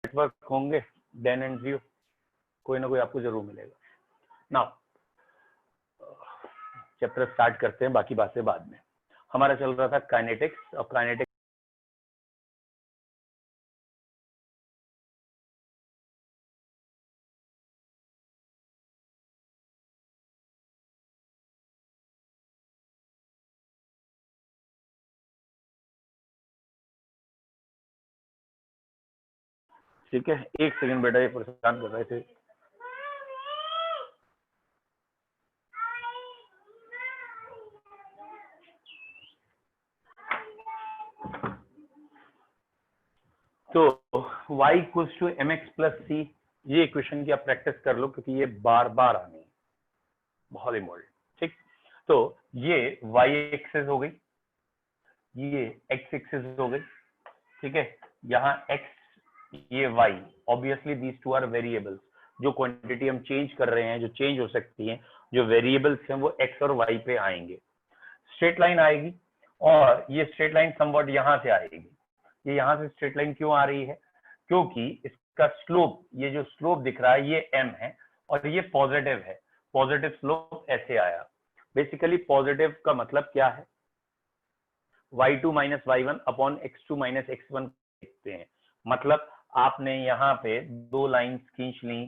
Network होंगे Dan and जियो, कोई ना कोई आपको जरूर मिलेगा। नाउ चैप्टर स्टार्ट करते हैं, बाकी बातें बाद में। हमारा चल रहा था काइनेटिक्स, और काइनेटिक्स ठीक है। एक सेकंड बेटा, ये परेशान कर रहे थे। तो y equals to M x plus c, ये इक्वेशन की आप प्रैक्टिस कर लो क्योंकि ये बार बार आनी है, बहुत इंपॉर्टेंट। ठीक, तो ये y एक्सेस हो गई, ये x एक्सेस हो गई, ठीक है। यहाँ x, ये y, obviously these two are variables. जो क्वांटिटी हम चेंज कर रहे हैं, जो चेंज हो सकती हैं, जो वेरिएबल्स हैं, वो x और y पे आएंगे। स्ट्रेट लाइन आएगी, और ये स्ट्रेट लाइन समवॉट यहाँ से आएगी। ये यहाँ से स्ट्रेट लाइन क्यों आ रही है? क्योंकि इसका स्लोप, ये जो स्लोप दिख रहा है, ये m है और ये पॉजिटिव है। पॉजिटिव स्लोप ऐसे आया। बेसिकली पॉजिटिव का मतलब क्या है? y2 minus y1 upon x2 minus x1 देखते हैं। मतलब आपने यहाँ पे दो लाइंस खींच ली,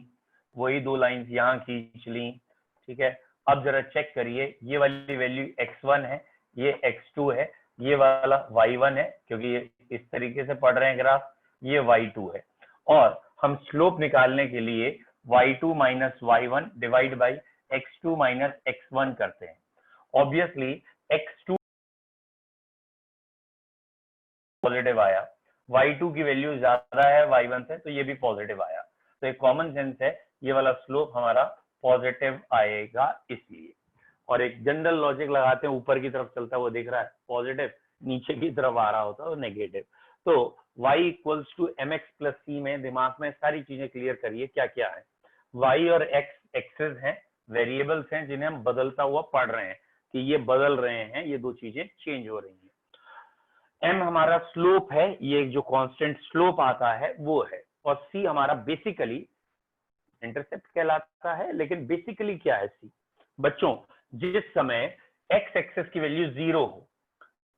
वही दो लाइंस यहाँ खींच ली, ठीक है। अब जरा चेक करिए, ये वाली वैल्यू x1 है, ये x2 है, ये वाला y1 है, क्योंकि ये इस तरीके से पढ़ रहे हैं ग्राफ, ये y2 है। और हम स्लोप निकालने के लिए y2 minus y1 divide by x2 minus x1 करते हैं। ऑब्वियसली x2 पॉजिटिव आया, y2 की वैल्यू ज्यादा है y1 से, तो ये भी पॉजिटिव आया। तो एक कॉमन सेंस है, ये वाला स्लोप हमारा पॉजिटिव आएगा इसलिए। और एक जनरल लॉजिक लगाते हैं, ऊपर की तरफ चलता है वो दिख रहा है पॉजिटिव, नीचे की तरफ आ रहा होता है वो नेगेटिव। तो y equals to M x plus c में दिमाग में सारी चीजें क्लियर करिए क्या क्या है। y और x एक्सेस हैं, वेरिएबल्स हैं जिन्हें हम बदलता हुआ पढ़ रहे हैं कि ये बदल रहे हैं, ये दो चीजें चेंज हो रही हैं। m हमारा स्लोप है, ये जो कांस्टेंट स्लोप आता है वो है, और c हमारा बेसिकली इंटरसेप्ट कहलाता है। लेकिन बेसिकली क्या है c? बच्चों, जिस समय x एक्सेस की वैल्यू 0 हो,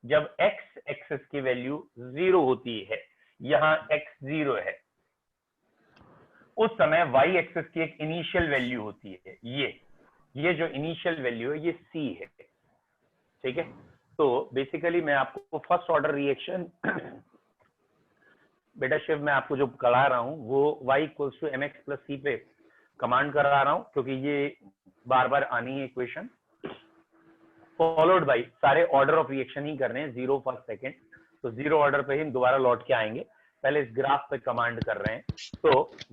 जब x एक्सेस की वैल्यू 0 होती है, यहां x 0 है, उस समय y एक्सेस की एक इनिशियल वैल्यू होती है, ये जो इनिशियल वैल्यू है ये c है, ठीक है। तो बेसिकली मैं आपको फर्स्ट ऑर्डर रिएक्शन बेटा शिव, मैं आपको जो करा रहा हूं वो y equals to M x plus c पे कमांड करा रहा हूं, क्योंकि ये बार बार आनी है इक्वेशन, फॉलोड बाई सारे ऑर्डर ऑफ रिएक्शन ही करने हैं, 0 फर्स्ट सेकंड, तो 0 ऑर्डर पे ही दोबारा लौट के आएंगे। पहले इस ग्राफ पे कमांड कर रहे हैं। तो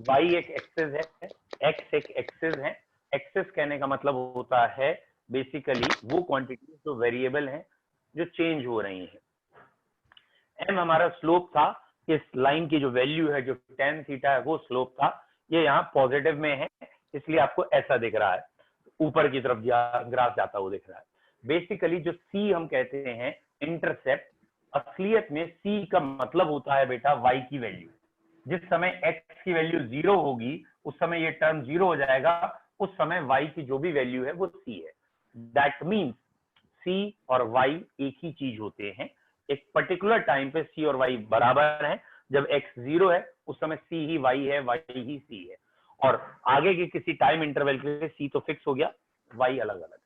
y एक एक्सेस है, x एक एक्सेस है। एक्सेस कहने का मतलब होता है बेसिकली वो क्वांटिटी जो वेरिएबल हैं, जो चेंज हो रही हैं। m हमारा स्लोप था, इस लाइन की जो वैल्यू है, जो tan थीटा है, वो स्लोप था। ये यहाँ पॉजिटिव में है, इसलिए आपको ऐसा दिख रहा है, ऊपर की तरफ ग्राफ जाता हुआ दिख रहा है। बेसिकली जो c हम कहते हैं इंटरसेप्ट, असलियत में c का मतलब होता है बेटा y की वैल्यू। जिस समय x की वैल्यू 0 होगी, उस समय ये टर्म 0 हो जाएगा, उस समय y की जो भी वैल्यू है वो c है। दैट मीन्स c और y एक ही चीज होते हैं। एक पर्टिकुलर टाइम पे c और y बराबर हैं। जब x 0 है, उस समय c ही y है, y ही c है। और आगे के किसी टाइम इंटरवल के लिए c तो फिक्स हो गया, y अलग अलग है।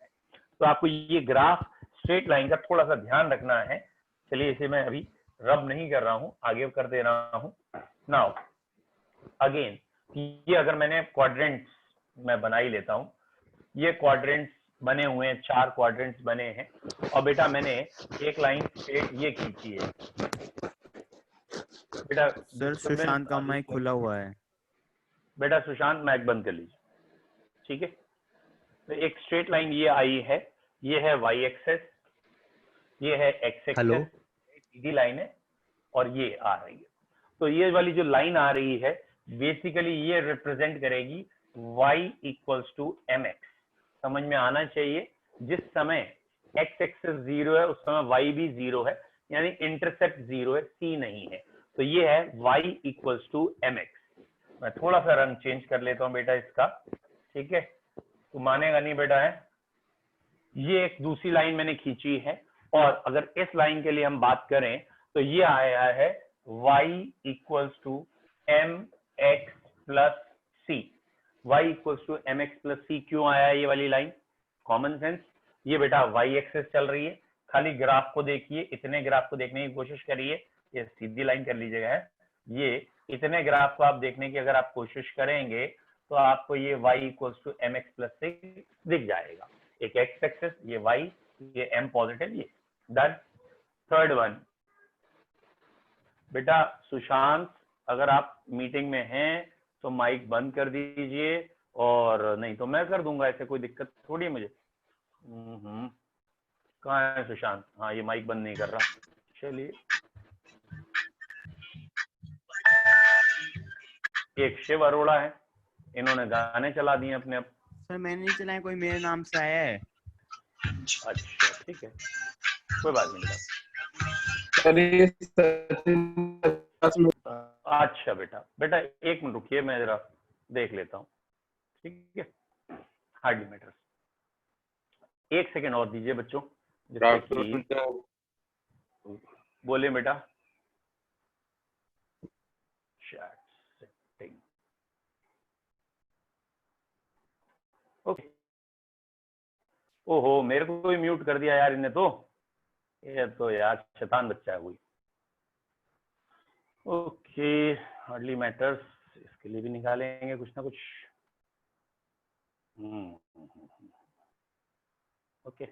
तो आपको ये ग्राफ स्ट्रेट लाइन का थोड़ा सा ध्यान रखना है। चलिए, इसे मैं अभी रब नहीं कर रहा हूं, आगे कर दे रहा हूं। नाउ अगेन, ये अगर मैंने क्वाड्रेंट्स मैं बना ही लेता हूं, ये क्वाड्रेंट्स बने हुए हैं, 4 क्वाड्रेंट्स बने हैं, और बेटा मैंने एक लाइन स्ट्रेट ये खींची है। बेटा सर सुशांत का माइक खुला हुआ है। बेटा सुशांत माइक बंद कर लीजिए, ठीक है। तो एक स्ट्रेट लाइन ये आई है, ये है y एक्सेस, ये है x एक्सेस, सीधी लाइन है, और ये आ रही है। तो ये वाली जो लाइन आ रही है, बेसिकली ये रिप्रेजेंट करेगी y equals to M X. समझ में आना चाहिए, जिस समय x एक्सेस 0 है, उस समय y भी 0 है, यानी इंटरसेप्ट 0 है, c नहीं है। तो ये है y equals to M X. मैं थोड़ा सा रंग चेंज कर लेता हूँ बेटा इसका, ठीक है, तो मानेगा नहीं बेटा है। ये एक दूसरी लाइन मैंने खींची है, और अगर इस लाइन के लिए हम बात करें तो ये आया है y equals to M x plus c. Y equals to M x plus c क्यों आया है ये वाली लाइन? Common sense. ये बेटा y एक्सेस चल रही है, खाली ग्राफ को देखिए, इतने ग्राफ को देखने की कोशिश करिए, ये सीधी लाइन कर लीजिएगा है, ये इतने ग्राफ को आप देखने की अगर आप कोशिश करेंगे तो आपको ये y equals to M x plus c दिख जाएगा। एक एक्स एक्सेस, ये y, ये m पॉजिटिव, ये डन। थर्ड वन बेटा सुशांत, अगर आप मीटिंग में हैं तो माइक बंद कर दीजिए, और नहीं तो मैं कर दूंगा, ऐसे कोई दिक्कत थोड़ी है मुझे। कहाँ है सुशांत? हाँ ये माइक बंद नहीं कर रहा, चलिए। एक शिव अरोड़ा है, इन्होंने गाने चला दिए अपने। अब सर मैंने नहीं चलाया, कोई मेरे नाम से आया है। अच्छा ठीक है, कोई बात नहीं बेटा। अच्छा बेटा, बेटा एक मिनट रुकिए, मैं जरा देख लेता हूँ, ठीक है, हार्डली मैटर्स। एक सेकेंड और दीजिए बच्चों, जिससे कि बोले बेटा। Chat setting, okay. ओहो, मेरे को भी म्यूट कर दिया यार इन्हें तो, ये तो यार शैतान बच्चा है कोई। ओके, हार्डली मैटर्स, इसके लिए भी निकालेंगे कुछ ना कुछ। ओके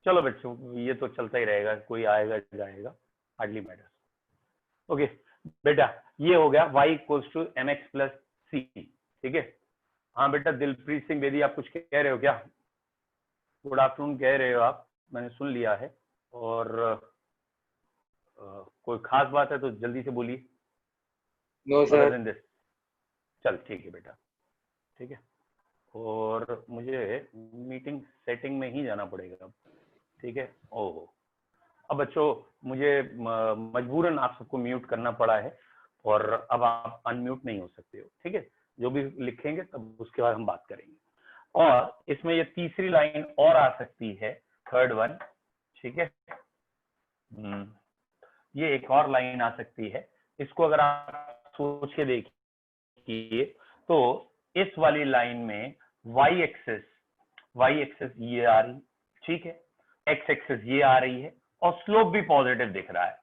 चलो बच्चों, ये तो चलता ही रहेगा, कोई आएगा जाएगा, हार्डली मैटर्स। ओके बेटा, ये हो गया y equals to M x plus c, ठीक है। हाँ बेटा दिलप्रीत सिंह बेदी, आप कुछ कह रहे हो क्या? गुड आफ्टरनून कह रहे हो आप, मैंने सुन लिया है, और कोई खास बात है तो जल्दी से बोलिए। No sir. चल ठीक है बेटा, ठीक है, और मुझे मीटिंग सेटिंग में ही जाना पड़ेगा अब, ठीक है। ओहो, अब बच्चों मुझे मजबूरन आप सबको म्यूट करना पड़ा है, और अब आप अनम्यूट नहीं हो सकते हो, ठीक है। जो भी लिखेंगे तब उसके बाद हम बात करेंगे। और इसमें ये तीसरी लाइन और आ सकती है, थर्ड वन, ठीक है। ये एक और लाइन आ सकती है, इसको अगर आप सोच के देखिए तो इस वाली लाइन में y एक्सेस ये आ रही, ठीक है, x एक्सेस ये आ रही है, और स्लोप भी पॉजिटिव दिख रहा है,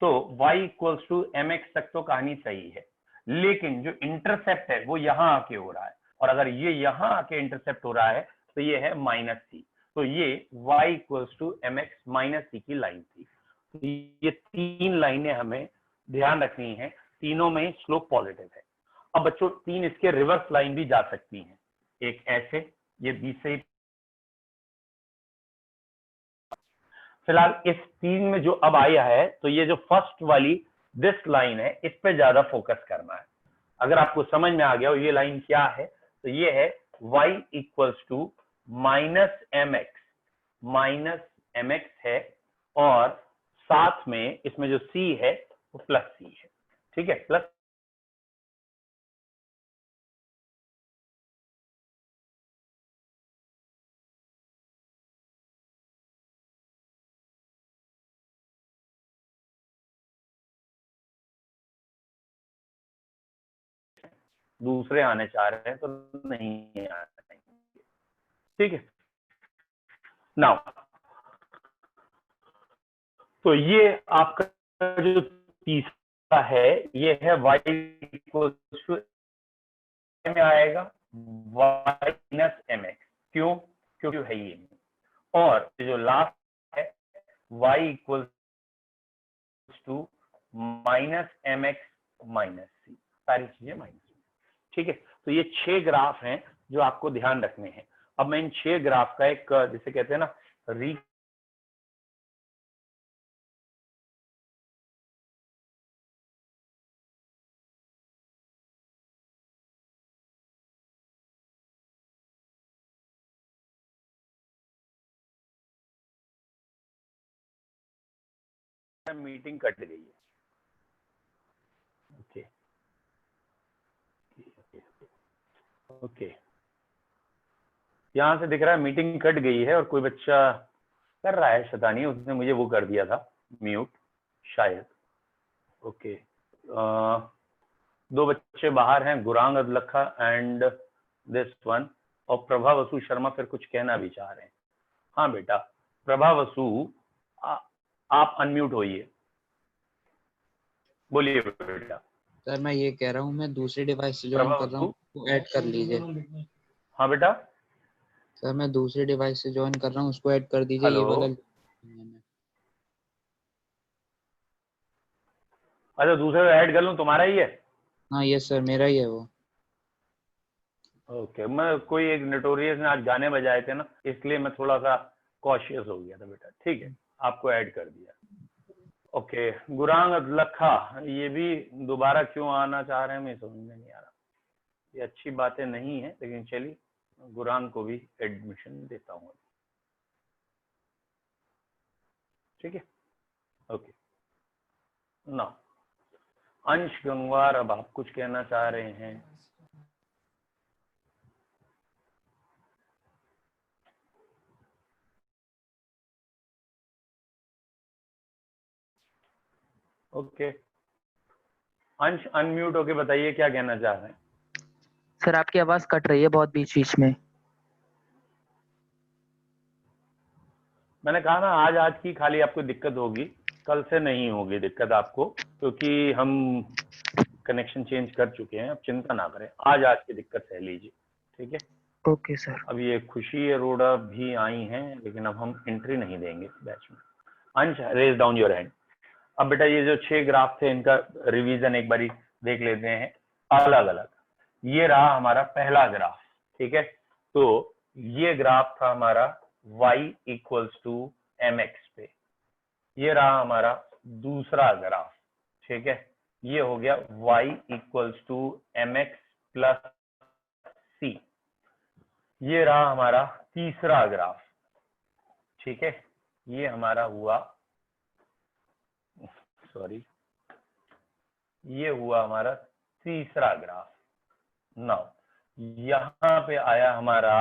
तो y equals to M X तक तो कहानी सही है, लेकिन जो इंटरसेप्ट है वो यहां आके हो रहा है, और अगर ये यहां आके इंटरसेप्ट हो रहा है तो ये है माइनस सी, तो ये y equals to M x minus c की लाइन थी। तो ये तीन लाइनें हमें ध्यान रखनी है, तीनों में स्लोप पॉजिटिव है। अब बच्चों तीन इसके रिवर्स लाइन भी जा सकती हैं, एक ऐसे, ये बी से, फिलहाल इस तीन में जो अब आया है तो ये जो फर्स्ट वाली दिस लाइन है, इस पे ज्यादा फोकस करना है। अगर आपको समझ में आ गया हो ये लाइन क्या है, तो ये है y equals to minus M X है, और साथ में इसमें जो c है वो प्लस c है, ठीक है, प्लस दूसरे आने चाह रहे हैं तो नहीं आ रहे, ठीक है। नाउ तो ये आपका जो तीसरा है, ये है y इक्वल्स टू में आएगा माइनस एम एक्स, क्यों? क्योंकि है ये, और जो लास्ट है y equals to minus M x minus c, सारी चीजें माइनस, ठीक है। तो ये 6 ग्राफ हैं जो आपको ध्यान रखने हैं। अब मैं इन 6 ग्राफ का एक, जिसे कहते हैं ना, री मीटिंग कट गई है, ओके। ओके, यहाँ से दिख रहा है मीटिंग कट गई है और कोई बच्चा कर रहा है शैतानी, उसने मुझे वो कर दिया था म्यूट शायद। ओके, दो बच्चे बाहर हैं, Gurang Adlakha and this one, और प्रभा वसु शर्मा फिर कुछ कहना भी चाह रहे हैं। हाँ बेटा प्रभा वसु, आप अनम्यूट होइए, बोलिए बेटा। सर मैं ये कह रहा हूँ, मैं दूसरी डिवाइस से ज्वाइन प्रभा कर रहा हूँ, वसु, उसको ऐड कर लीजिए। हाँ बेटा। सर मैं दूसरी डिवाइस से ज्वाइन कर रहा हूँ, उसको ऐड कर दीजिए। ये हेलो, वाला अच्छा दूसरे को ऐड कर लूं, तुम्हारा ही है? हाँ यस सर, मेरा ही है वो। ओके, मैं कोई एक नोटोरियस ने आज गाने बजाए थे ना, इसलिए मैं थोड़ा सा कॉशियस हो गया था बेटा। ठीक है, आपको ऐड कर दिया। ओके, गुरांग अदलखा, ये भी दोबारा क्यों आना चाह रहे हैं मैं समझ में नहीं आ रहा। ये अच्छी बातें नहीं है, लेकिन चलिए गुरांग को भी एडमिशन देता हूँ। ठीक है, ओके। ना अंश गंगवार, अब आप कुछ कहना चाह रहे हैं? ओके, अंश अनम्यूट होके बताइए क्या कहना चाह रहे हैं। सर आपकी आवाज कट रही है बहुत बीच बीच में। मैंने कहा ना आज की खाली आपको दिक्कत होगी, कल से नहीं होगी दिक्कत आपको, क्योंकि हम कनेक्शन चेंज कर चुके हैं। अब चिंता ना करें, आज की दिक्कत सह लीजिए। ठीक है, ओके सर। अब ये खुशी अरोड़ा भी आई हैं, लेकिन अब हम एंट्री नहीं देंगे बैच में। अंश रेज डाउन योर हैंड। अब बेटा ये जो 6 ग्राफ थे, इनका रिवीजन एक बारी देख लेते हैं अलग अलग। ये रहा हमारा पहला ग्राफ, ठीक है। तो ये ग्राफ था हमारा y इक्वल्स टू mx पे। ये रहा हमारा दूसरा ग्राफ, ठीक है। ये हो गया y equals to mx plus c। ये रहा हमारा तीसरा ग्राफ, ठीक है। ये हमारा हुआ, सॉरी, ये हुआ हमारा तीसरा ग्राफ। नाउ यहां पे आया हमारा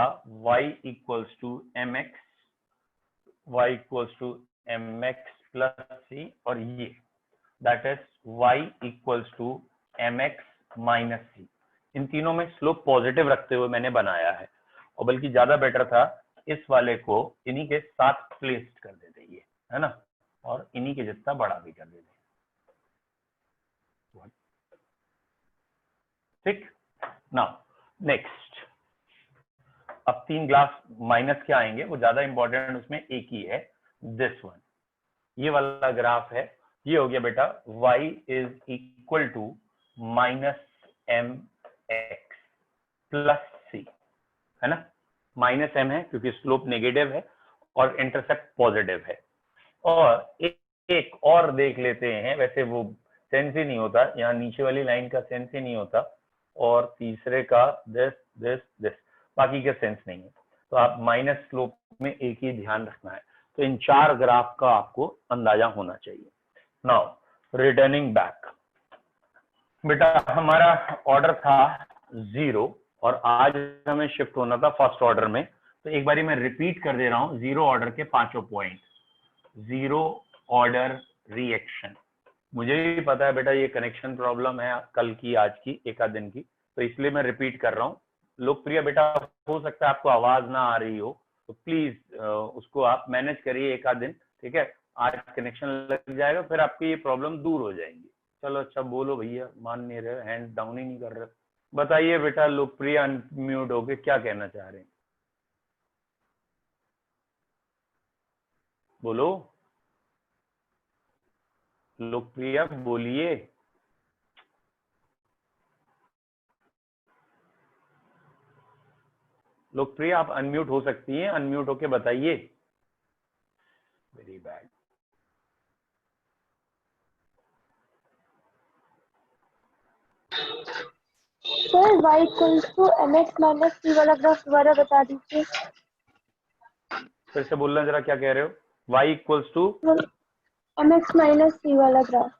y equals to mx, y equals to mx plus c, और ये that is y equals to mx minus c। इन तीनों में स्लोप पॉजिटिव रखते हुए मैंने बनाया है, और बल्कि ज्यादा बेटर था इस वाले को इन्हीं के साथ प्लेस्ड कर देते, ये है ना, और इन्हीं के जितना बड़ा भी कर देते। ठीक, नाउ नेक्स्ट, अब 3 ग्लास माइनस के आएंगे, वो ज्यादा इंपॉर्टेंट उसमें एक ही है, दिस वन। ये वाला ग्राफ है, ये हो गया बेटा y is equal to minus M x plus c, है ना। माइनस एम है क्योंकि स्लोप नेगेटिव है और इंटरसेप्ट पॉजिटिव है। और एक और देख लेते हैं, वैसे वो सेंस ही नहीं होता, यहाँ नीचे वाली लाइन का सेंस ही नहीं होता, और तीसरे का दिस दिस दिस, बाकी का सेंस नहीं है। तो आप माइनस स्लोप में एक ही ध्यान रखना है। तो इन 4 ग्राफ का आपको अंदाजा होना चाहिए। नाउ रिटर्निंग बैक, बेटा हमारा ऑर्डर था 0 और आज हमें शिफ्ट होना था फर्स्ट ऑर्डर में। तो एक बारी मैं रिपीट कर दे रहा हूं, 0 ऑर्डर के 5 पॉइंट। 0 ऑर्डर रिएक्शन, मुझे भी पता है बेटा ये कनेक्शन प्रॉब्लम है कल की, आज की, एक आध दिन की, तो इसलिए मैं रिपीट कर रहा हूँ। लोकप्रिय बेटा हो सकता है आपको आवाज ना आ रही हो, तो प्लीज उसको आप मैनेज करिए एक आध दिन, ठीक है। आज कनेक्शन लग जाएगा, फिर आपकी ये प्रॉब्लम दूर हो जाएंगी। चलो अच्छा बोलो भैया, मान नहीं रहे, हैंड डाउन ही नहीं कर रहे। बताइए बेटा लोकप्रिय अनम्यूट होके क्या कहना चाह रहे हैं, बोलो लोकप्रिय, बोलिए। लोकप्रिय आप अनम्यूट हो सकती हैं, अनम्यूट होके बताइए। Very bad. Sir y equals to mx minus c वाला ग्राफ दोबारा बता दीजिए। फिर से बोलना जरा, क्या कह रहे हो? y equals to mx minus c वाला ग्राफ।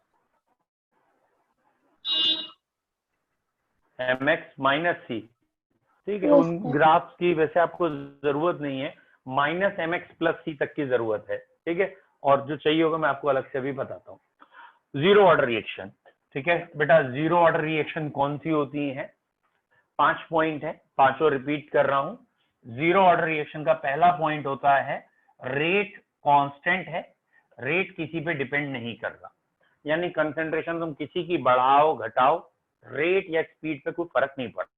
mx माइनस सी, ठीक है। Yes, उन sir. ग्राफ्स की वैसे आपको जरूरत नहीं है, -mx+c तक की जरूरत है, ठीक है। और जो चाहिए होगा मैं आपको अलग से अभी बताता हूँ। जीरो ऑर्डर रिएक्शन, ठीक है बेटा। जीरो ऑर्डर रिएक्शन कौन सी होती है? 5 पॉइंट है, पांचों रिपीट कर रहा हूं। जीरो ऑर्डर रिएक्शन का पहला पॉइंट होता है रेट कांस्टेंट है, रेट किसी पे डिपेंड नहीं कर रहा, यानी कंसंट्रेशन तुम किसी की बढ़ाओ घटाओ, रेट या स्पीड पे कोई फर्क नहीं पड़ता।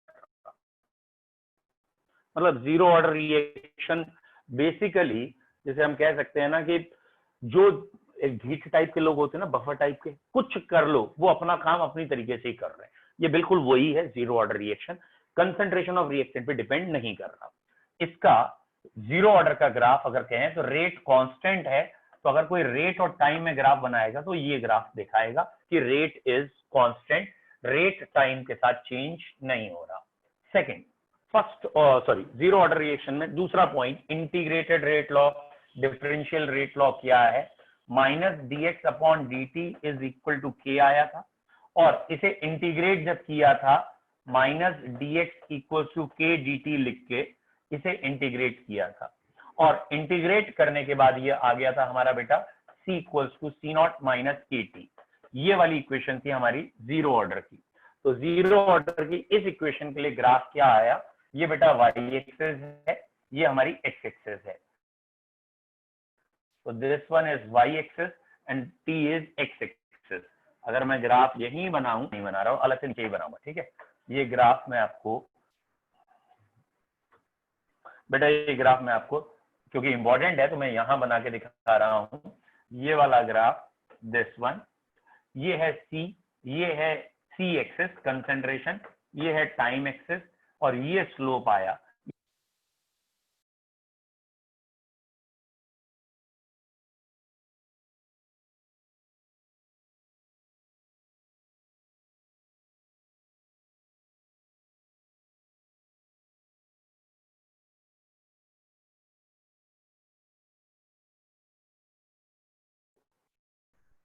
मतलब जीरो ऑर्डर रिएक्शन बेसिकली जैसे हम कह सकते हैं ना कि जो एक हीट टाइप के लोग होते हैं ना, बफर टाइप के, कुछ कर लो, वो अपना काम अपनी तरीके से ही कर रहे हैं। ये बिल्कुल वही है zero order reaction, concentration of reactant पे डिपेंड नहीं कर रहा। इसका जीरो ऑर्डर का ग्राफ अगर कहें तो रेट कांस्टेंट है, तो अगर कोई रेट और टाइम में ग्राफ बनाएगा तो ये ग्राफ दिखाएगा कि rate is constant, rate time के साथ चेंज नहीं हो रहा। सेकंड, जीरो ऑर्डर रिएक्शन में दूसरा point integrated rate law, differential rate law क्या है? -dx/dt is equal to k आया था, और इसे इंटीग्रेट जब किया था -dx equal to k dt लिख के इसे इंटीग्रेट किया था, और इंटीग्रेट करने के बाद ये आ गया था हमारा बेटा c equals to c0 - kt। ये वाली इक्वेशन थी हमारी जीरो ऑर्डर की। तो जीरो ऑर्डर की इस इक्वेशन के लिए ग्राफ क्या आया? ये बेटा y एक्सिस है, ये हमारी x एक्सिस है। तो this one is y axis and t is x axis. अगर मैं ग्राफ यही बनाऊं, नहीं बना रहा हूं, अलग से नीचे ही बनाऊंगा, ठीक है। ये ग्राफ मैं आपको बेटा, ये ग्राफ मैं आपको क्योंकि इंपॉर्टेंट है तो मैं यहां बना के दिखा रहा हूं। ये वाला ग्राफ, दिस वन, ये है c, ये है c एक्सिस कंसंट्रेशन, ये है टाइम एक्सिस, और ये स्लोप आया।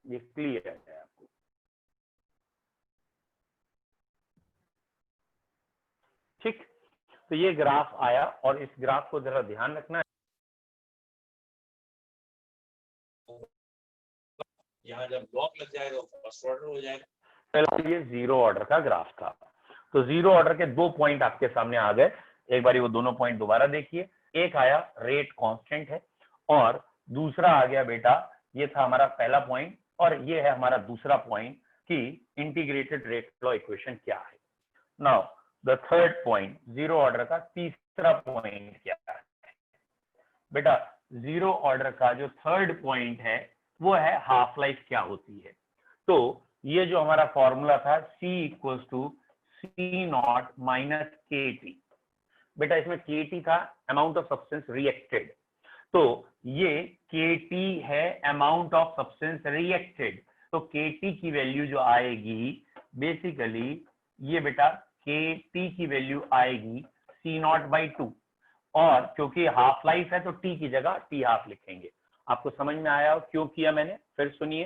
ये क्लियर है आपको? ठीक, तो ये ग्राफ आया, और इस ग्राफ को जरा ध्यान रखना है। यहाँ जब ब्लॉक लग जाएगा फर्स्ट ऑर्डर हो जाएगा। पहले ये जीरो ऑर्डर का ग्राफ था। तो जीरो ऑर्डर के दो पॉइंट आपके सामने आ गए, एक बारी वो दोनों पॉइंट दोबारा देखिए। एक आया रेट कांस्टेंट है, और दूसरा आ गया बेटा, ये था हमारा पहला पॉइंट, और ये है हमारा दूसरा पॉइंट कि इंटीग्रेटेड रेट लॉ इक्वेशन क्या है। Now the third point, zero order का तीसरा पॉइंट क्या है बेटा? जीरो ऑर्डर का जो थर्ड पॉइंट है वो है हाफ लाइफ क्या होती है। तो ये जो हमारा फॉर्मूला था C equals to C0 - KT, बेटा इसमें KT था अमाउंट ऑफ सब्सटेंस रिएक्टेड, तो ये KT है अमाउंट ऑफ सब्सटेंस रिएक्टेड। तो KT की वैल्यू जो आएगी बेसिकली, ये बेटा KT की वैल्यू आएगी C0/2, और क्योंकि हाफ लाइफ है तो T की जगह T हाफ लिखेंगे। आपको समझ में आया क्यों किया मैंने? फिर सुनिए,